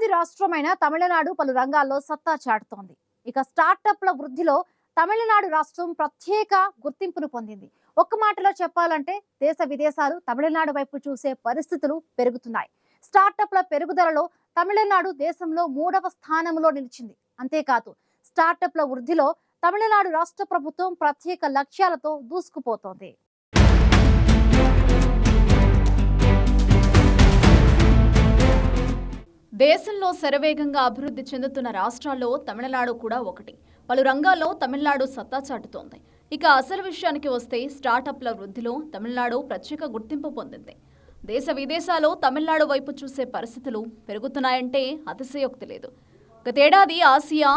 ఉమ్మడి రాష్ట్రమైన తమిళనాడు పలు రంగాల్లో సత్తా చాటుతోంది. ఇక స్టార్టప్ల వృద్ధిలో తమిళనాడు రాష్ట్రం ప్రత్యేక గుర్తింపును పొందింది. ఒక్క మాటలో చెప్పాలంటే దేశ విదేశాలు తమిళనాడు వైపు చూసే పరిస్థితులు పెరుగుతున్నాయి. స్టార్టప్ల పెరుగుదలలో తమిళనాడు దేశంలో 3వ స్థానంలో నిలిచింది. అంతేకాదు స్టార్టప్ల వృద్ధిలో తమిళనాడు రాష్ట్ర ప్రభుత్వం ప్రత్యేక లక్ష్యాలతో దూసుకుపోతోంది. దేశంలో శరవేగంగా అభివృద్ధి చెందుతున్న రాష్ట్రాల్లో తమిళనాడు కూడా ఒకటి. పలు రంగాల్లో తమిళనాడు సత్తా చాటుతోంది. ఇక అసలు విషయానికి వస్తే స్టార్టప్ల వృద్ధిలో తమిళనాడు ప్రత్యేక గుర్తింపు పొందింది. దేశ విదేశాల్లో తమిళనాడు వైపు చూసే పరిస్థితులు పెరుగుతున్నాయంటే అతిశయోక్తి లేదు. గతేడాది Asia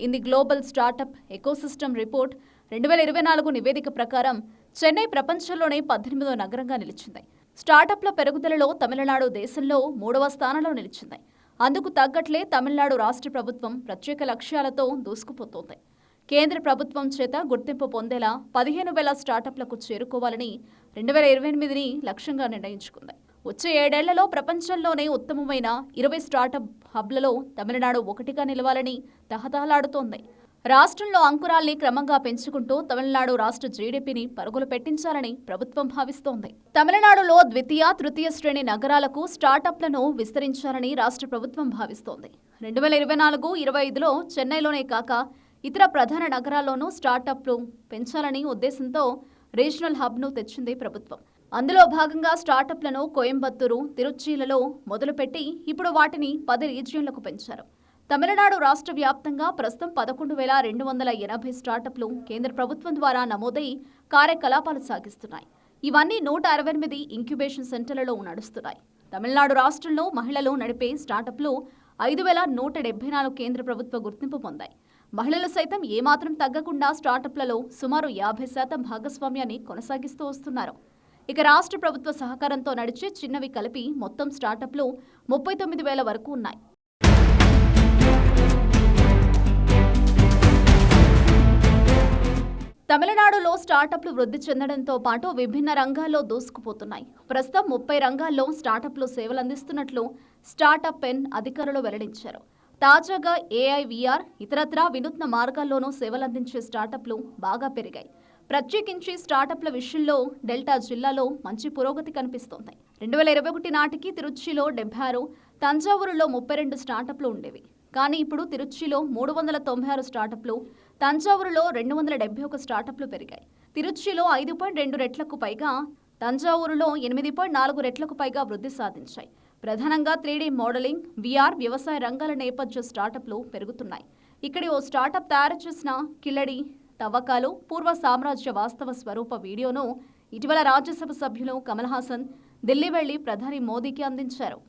in the global startup ecosystem report 2024 నివేదిక ప్రకారం చెన్నై ప్రపంచంలోనే 18వ నగరంగా నిలిచింది. స్టార్టప్ల పెరుగుదలలో తమిళనాడు దేశంలో 3వ స్థానంలో నిలిచింది. అందుకు తగ్గట్లే తమిళనాడు రాష్ట్ర ప్రభుత్వం ప్రత్యేక లక్ష్యాలతో దూసుకుపోతోంది. కేంద్ర ప్రభుత్వం చేత గుర్తింపు పొందేలా 15,000 స్టార్టప్లకు చేరుకోవాలని 2028ని లక్ష్యంగా నిర్ణయించుకుంది. వచ్చే 7 ఏళ్లలో ప్రపంచంలోనే ఉత్తమమైన 20 స్టార్టప్ హబ్లలో తమిళనాడు ఒకటిగా నిలవాలని తహతహలాడుతోంది. రాష్ట్రంలో అంకురాల్ని క్రమంగా పెంచుకుంటూ తమిళనాడు రాష్ట్ర జీడీపీని పరుగులు పెట్టించాలని ప్రభుత్వం భావిస్తోంది. తమిళనాడులో ద్వితీయ, తృతీయ శ్రేణి నగరాలకు స్టార్టప్లను విస్తరించాలని రాష్ట్ర ప్రభుత్వం భావిస్తోంది. 2024-25లో చెన్నైలోనే కాక ఇతర ప్రధాన నగరాల్లోనూ స్టార్టప్లు పెంచాలని ఉద్దేశంతో రీజనల్ హబ్ను తెచ్చింది ప్రభుత్వం. అందులో భాగంగా స్టార్టప్లను కోయంబత్తూరు, తిరుచిలలో మొదలుపెట్టి ఇప్పుడు వాటిని 10 రీజియన్లకు పెంచారు. తమిళనాడు రాష్ట్ర వ్యాప్తంగా ప్రస్తుతం 11,280 స్టార్టప్లు కేంద్ర ప్రభుత్వం ద్వారా నమోదై కార్యకలాపాలు సాగిస్తున్నాయి. ఇవన్నీ 168 ఇంక్యుబేషన్ సెంటర్లలో నడుస్తున్నాయి. తమిళనాడు రాష్ట్రంలో మహిళలు నడిపే స్టార్టప్లు 5,174 కేంద్ర ప్రభుత్వ గుర్తింపు పొందాయి. మహిళలు సైతం ఏమాత్రం తగ్గకుండా స్టార్టప్లలో సుమారు 50% భాగస్వామ్యాన్ని కొనసాగిస్తూ వస్తున్నారు. ఇక రాష్ట్ర ప్రభుత్వ సహకారంతో నడిచే చిన్నవి కలిపి మొత్తం స్టార్టప్లు 39,000 వరకు ఉన్నాయి. తమిళనాడులో స్టార్టప్లు వృద్ధి చెందడంతో పాటు విభిన్న రంగాల్లో దూసుకుపోతున్నాయి. ప్రస్తుతం 30 రంగాల్లో స్టార్టప్లు సేవలందిస్తున్నట్లు స్టార్టప్ పెన్ అధికారులు వెల్లడించారు. తాజాగా ఏఐ, VR ఇతరత్రా వినూత్న మార్గాల్లోనూ సేవలందించే స్టార్టప్లు బాగా పెరిగాయి. ప్రత్యేకించి స్టార్టప్ల విషయంలో డెల్టా జిల్లాలో మంచి పురోగతి కనిపిస్తోంది. 2021 నాటికి తిరుచిలో 76, తంజావూరులో 32 స్టార్టప్లు ఉండేవి. కానీ ఇప్పుడు తిరుచిలో 396 స్టార్టప్లు, తంజావూరులో 271 స్టార్టప్లు పెరిగాయి. తిరుచిలో 5.2 రెట్లకు పైగా, తంజావూరులో 8.4 రెట్లకు పైగా వృద్ధి సాధించాయి. ప్రధానంగా 3D మోడలింగ్, VR, వ్యవసాయ రంగాల నేపథ్య స్టార్టప్లు పెరుగుతున్నాయి. ఇక్కడి ఓ స్టార్టప్ తయారు చేసిన కిల్లడి తవ్వకాలు పూర్వ సామ్రాజ్య వాస్తవ స్వరూప వీడియోను ఇటీవల రాజ్యసభ సభ్యులు కమల్ హాసన్ ఢిల్లీ వెళ్లి ప్రధాని మోదీకి అందించారు.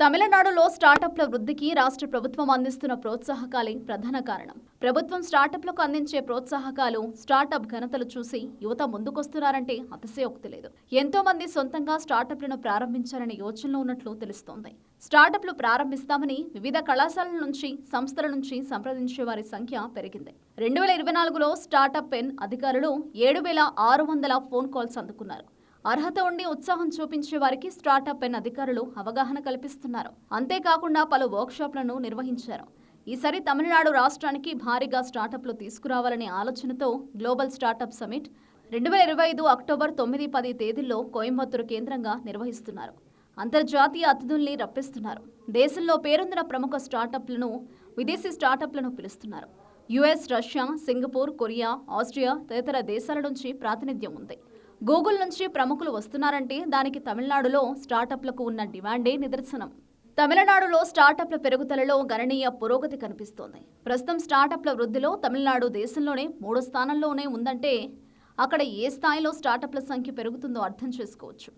తమిళనాడులో స్టార్టప్ల వృద్ధికి రాష్ట్ర ప్రభుత్వం అందిస్తున్న ప్రోత్సాహకాలే ప్రధాన కారణం. ప్రభుత్వం స్టార్టప్లకు అందించే ప్రోత్సాహకాలు, స్టార్టప్ ఘనతలు చూసి యువత ముందుకొస్తున్నారంటే అతిశయోక్తి లేదు. ఎంతో మంది సొంతంగా స్టార్టప్లను ప్రారంభించాలనే యోచనలో ఉన్నట్లు తెలుస్తోంది. స్టార్టప్లు ప్రారంభిస్తామని వివిధ కళాశాలల నుంచి, సంస్థల నుంచి సంప్రదించే వారి సంఖ్య పెరిగింది. 2024లో స్టార్టప్ పెన్ అధికారులు 7,600 ఫోన్ కాల్స్ అందుకున్నారు. అర్హత ఉండి ఉత్సాహం చూపించే వారికి స్టార్టప్ పెన్ అధికారులు అవగాహన కల్పిస్తున్నారు. అంతేకాకుండా పలు వర్క్షాప్లను నిర్వహించారు. ఈసారి తమిళనాడు రాష్ట్రానికి భారీగా స్టార్టప్లు తీసుకురావాలనే ఆలోచనతో గ్లోబల్ స్టార్టప్ సమిట్ 2025 అక్టోబర్ 9-10 తేదీల్లో కోయంబత్తూరు కేంద్రంగా నిర్వహిస్తున్నారు. అంతర్జాతీయ అతిథుల్ని రప్పిస్తున్నారు. దేశంలో పేరొందిన ప్రముఖ స్టార్టప్లను, విదేశీ స్టార్టప్లను పిలుస్తున్నారు. US, Russia, Singapore, Korea, Austria తదితర దేశాల నుంచి ప్రాతినిధ్యం ఉంది. గూగుల్ నుంచి ప్రముఖులు వస్తున్నారంటే దానికి తమిళనాడులో స్టార్టప్లకు ఉన్న డిమాండే నిదర్శనం. తమిళనాడులో స్టార్టప్ల పెరుగుదలలో గణనీయ పురోగతి కనిపిస్తోంది. ప్రస్తుతం స్టార్టప్ల వృద్ధిలో తమిళనాడు దేశంలోనే 3వ స్థానంలోనే ఉందంటే అక్కడ ఏ స్థాయిలో స్టార్టప్ల సంఖ్య పెరుగుతుందో అర్థం చేసుకోవచ్చు.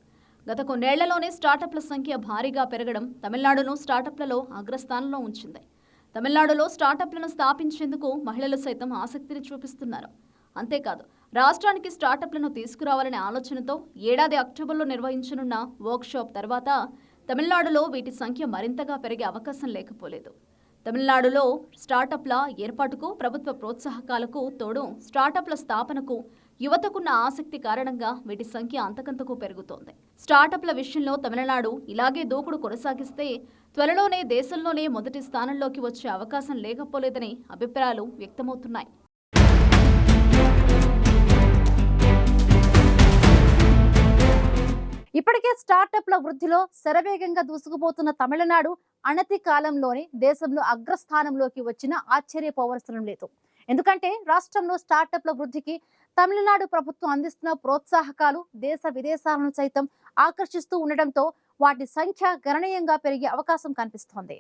గత కొన్నేళ్లలోనే స్టార్టప్ల సంఖ్య భారీగా పెరగడం తమిళనాడును స్టార్టప్లలో అగ్రస్థానంలో ఉంచింది. తమిళనాడులో స్టార్టప్లను స్థాపించేందుకు మహిళలు సైతం ఆసక్తిని చూపిస్తున్నారు. అంతేకాదు రాష్ట్రానికి స్టార్టప్లను తీసుకురావాలనే ఆలోచనతో ఏడాది అక్టోబర్లో నిర్వహించనున్న వర్క్షాప్ తర్వాత తమిళనాడులో వీటి సంఖ్య మరింతగా పెరిగే అవకాశం లేకపోలేదు. తమిళనాడులో స్టార్టప్ల ఏర్పాటుకు, ప్రభుత్వ ప్రోత్సాహకాలకు తోడు స్టార్టప్ల స్థాపనకు యువతకున్న ఆసక్తి కారణంగా వీటి సంఖ్య అంతకంతకు పెరుగుతోంది. స్టార్టప్ల విషయంలో తమిళనాడు ఇలాగే దూకుడు కొనసాగిస్తే త్వరలోనే దేశంలోనే మొదటి స్థానంలోకి వచ్చే అవకాశం లేకపోలేదని అభిప్రాయాలు వ్యక్తమవుతున్నాయి. ఇప్పటికే స్టార్టప్ల వృద్ధిలో శరవేగంగా దూసుకుపోతున్న తమిళనాడు అనతి కాలంలోనే దేశంలో అగ్రస్థానంలోకి వచ్చిన ఆశ్చర్యపోవలసిన లేదు. ఎందుకంటే రాష్ట్రంలో స్టార్టప్ల వృద్ధికి తమిళనాడు ప్రభుత్వం అందిస్తున్న ప్రోత్సాహకాలు దేశ విదేశాలను సైతం ఆకర్షిస్తూ ఉండడంతో వాటి సంఖ్య గణనీయంగా పెరిగే అవకాశం కనిపిస్తోంది.